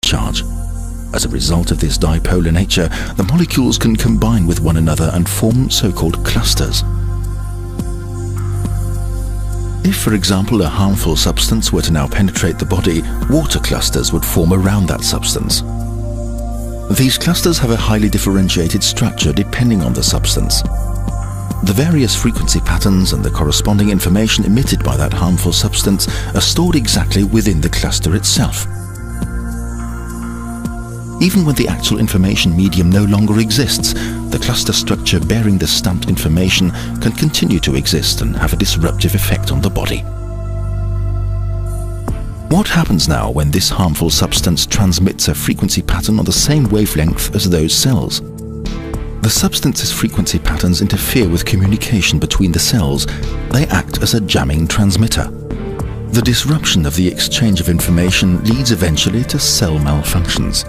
charge. As a result of this dipolar nature, the molecules can combine with one another and form so-called clusters. If, for example, a harmful substance were to now penetrate the body, water clusters would form around that substance. These clusters have a highly differentiated structure depending on the substance. The various frequency patterns and the corresponding information emitted by that harmful substance are stored exactly within the cluster itself. Even when the actual information medium no longer exists, the cluster structure bearing the stamped information can continue to exist and have a disruptive effect on the body. What happens now when this harmful substance transmits a frequency pattern on the same wavelength as those cells? The substance's frequency patterns interfere with communication between the cells. They act as a jamming transmitter. The disruption of the exchange of information leads eventually to cell malfunctions.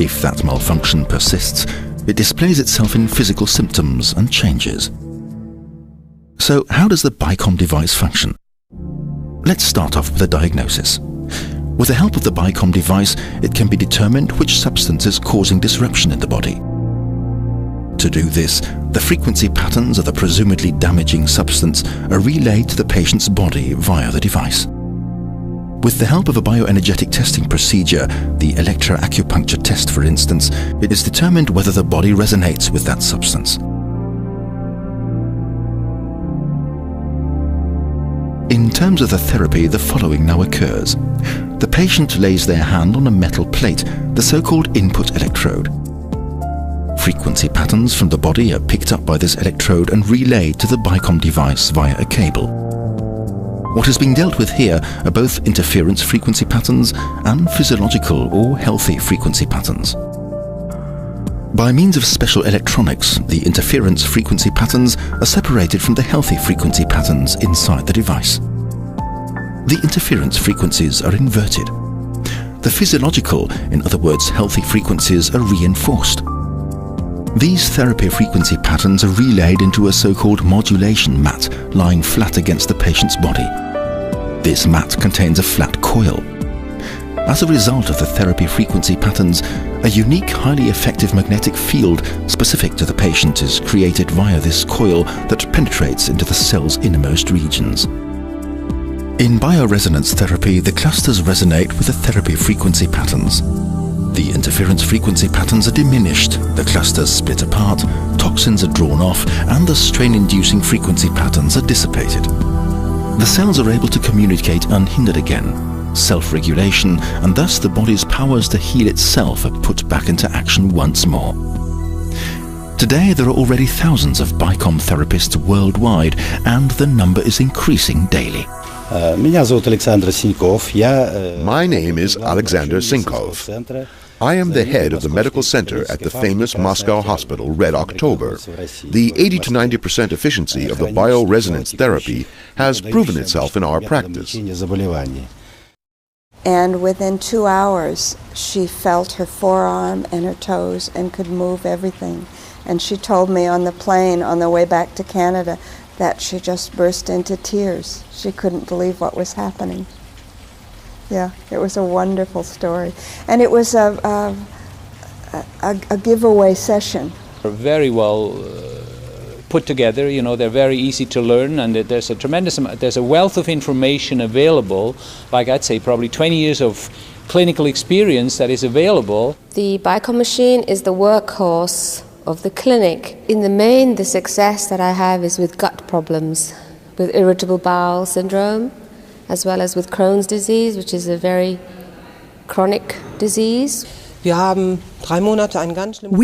If that malfunction persists, it displays itself in physical symptoms and changes. So how does the BICOM device function? Let's start off with a diagnosis. With the help of the BICOM device, it can be determined which substance is causing disruption in the body. To do this, the frequency patterns of the presumably damaging substance are relayed to the patient's body via the device. With the help of a bioenergetic testing procedure, the electroacupuncture test for instance, it is determined whether the body resonates with that substance. In terms of the therapy, the following now occurs. The patient lays their hand on a metal plate, the so-called input electrode. Frequency patterns from the body are picked up by this electrode and relayed to the BICOM device via a cable. What is being dealt with here are both interference frequency patterns and physiological or healthy frequency patterns. By means of special electronics, the interference frequency patterns are separated from the healthy frequency patterns inside the device. The interference frequencies are inverted. The physiological, in other words healthy frequencies, are reinforced. These therapy frequency patterns are relayed into a so-called modulation mat lying flat against the patient's body. This mat contains a flat coil. As a result of the therapy frequency patterns, a unique, highly effective magnetic field specific to the patient is created via this coil that penetrates into the cell's innermost regions. In bioresonance therapy, the clusters resonate with the therapy frequency patterns. The interference frequency patterns are diminished, the clusters split apart, toxins are drawn off, and the strain-inducing frequency patterns are dissipated. The cells are able to communicate unhindered again. Self-regulation, and thus the body's powers to heal itself are put back into action once more. Today there are already thousands of BICOM therapists worldwide, and the number is increasing daily. My name is Alexander Sinkov. I am the head of the medical center at the famous Moscow hospital Red October. The 80 to 90% efficiency of the bioresonance therapy has proven itself in our practice. And within 2 hours, she felt her forearm and her toes and could move everything. And she told me on the plane on the way back to Canada that she just burst into tears. She couldn't believe what was happening. Yeah, it was a wonderful story. And it was a giveaway session. Very well put together, you know, they're very easy to learn, and there's a tremendous amount, there's a wealth of information available, like I'd say probably 20 years of clinical experience that is available. The BICOM machine is the workhorse of the clinic. In the main, the success that I have is with gut problems, with irritable bowel syndrome, as well as with Crohn's disease, which is a very chronic disease. We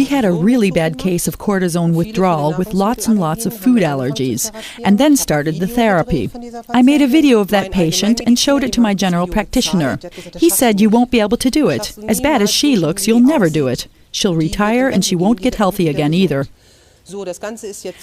had a really bad case of cortisone withdrawal with lots and lots of food allergies, and then started the therapy. I made a video of that patient and showed it to my general practitioner. He said, "You won't be able to do it. As bad as she looks, you'll never do it. She'll retire and she won't get healthy again either."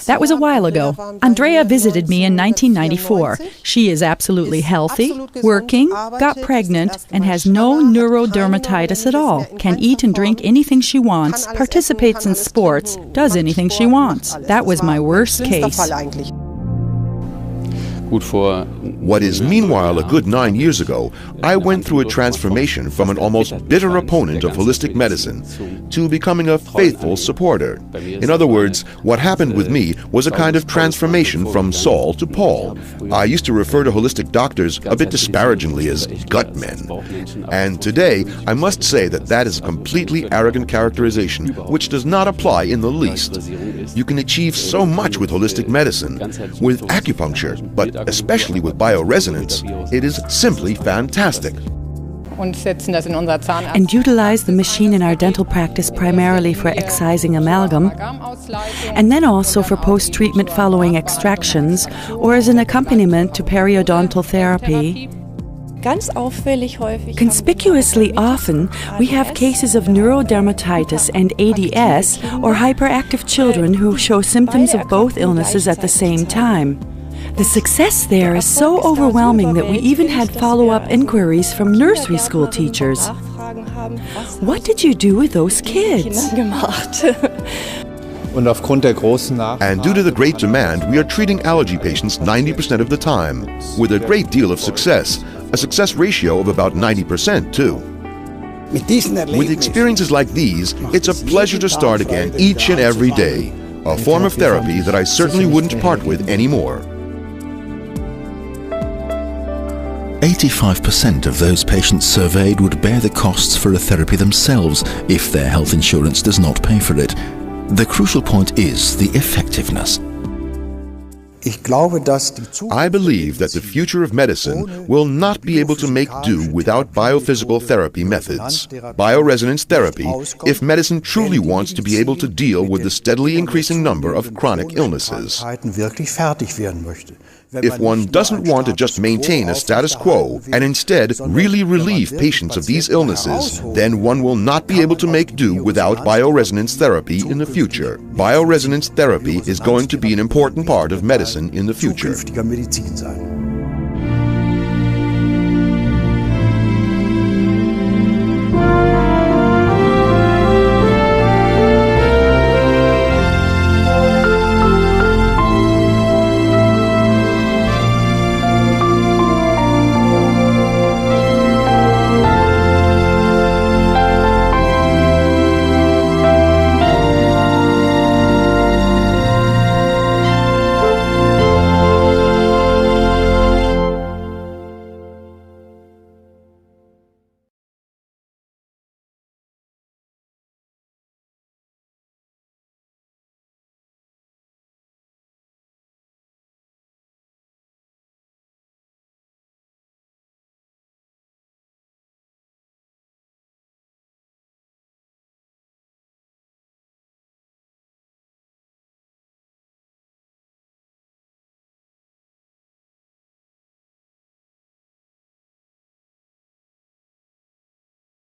That was a while ago. Andrea visited me in 1994. She is absolutely healthy, working, got pregnant, and has no neurodermatitis at all. Can eat and drink anything she wants, participates in sports, does anything she wants. That was my worst case. What is meanwhile a good 9 years ago, I went through a transformation from an almost bitter opponent of holistic medicine to becoming a faithful supporter. In other words, what happened with me was a kind of transformation from Saul to Paul. I used to refer to holistic doctors a bit disparagingly as gut men. And today, I must say that that is a completely arrogant characterization which does not apply in the least. You can achieve so much with holistic medicine, with acupuncture, but especially with BioResonance. It is simply fantastic. And utilize the machine in our dental practice primarily for excising amalgam, and then also for post-treatment following extractions, or as an accompaniment to periodontal therapy. Conspicuously often, we have cases of neurodermatitis and ADS, or hyperactive children who show symptoms of both illnesses at the same time. The success there is so overwhelming that we even had follow-up inquiries from nursery school teachers. What did you do with those kids? And due to the great demand, we are treating allergy patients 90% of the time, with a great deal of success, a success ratio of about 90% too. With experiences like these, it's a pleasure to start again each and every day, a form of therapy that I certainly wouldn't part with anymore. 85% of those patients surveyed would bear the costs for a therapy themselves if their health insurance does not pay for it. The crucial point is the effectiveness. I believe that the future of medicine will not be able to make do without biophysical therapy methods. BioResonance therapy, if medicine truly wants to be able to deal with the steadily increasing number of chronic illnesses. If one doesn't want to just maintain a status quo and instead really relieve patients of these illnesses, then one will not be able to make do without BioResonance therapy in the future. BioResonance therapy is going to be an important part of medicine in the future.